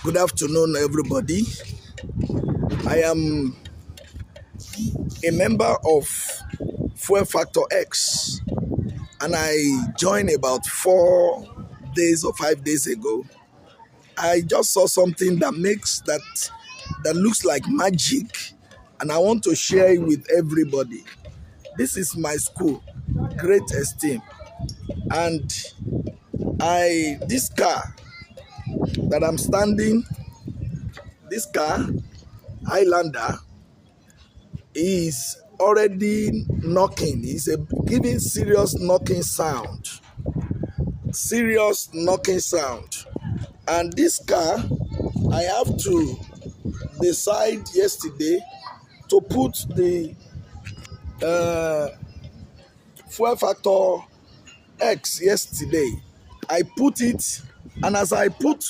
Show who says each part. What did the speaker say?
Speaker 1: Good afternoon, everybody. I am a member of Fuel Factor X, and I joined about 4 days or 5 days ago. I just saw something that looks like magic, and I want to share it with everybody. This is my school, Great Esteem, and I this car that I'm standing, this car Highlander is already knocking. It's giving serious knocking sound. And this car, I have to decide yesterday to put the uh, fuel factor X yesterday. I put it, and as I put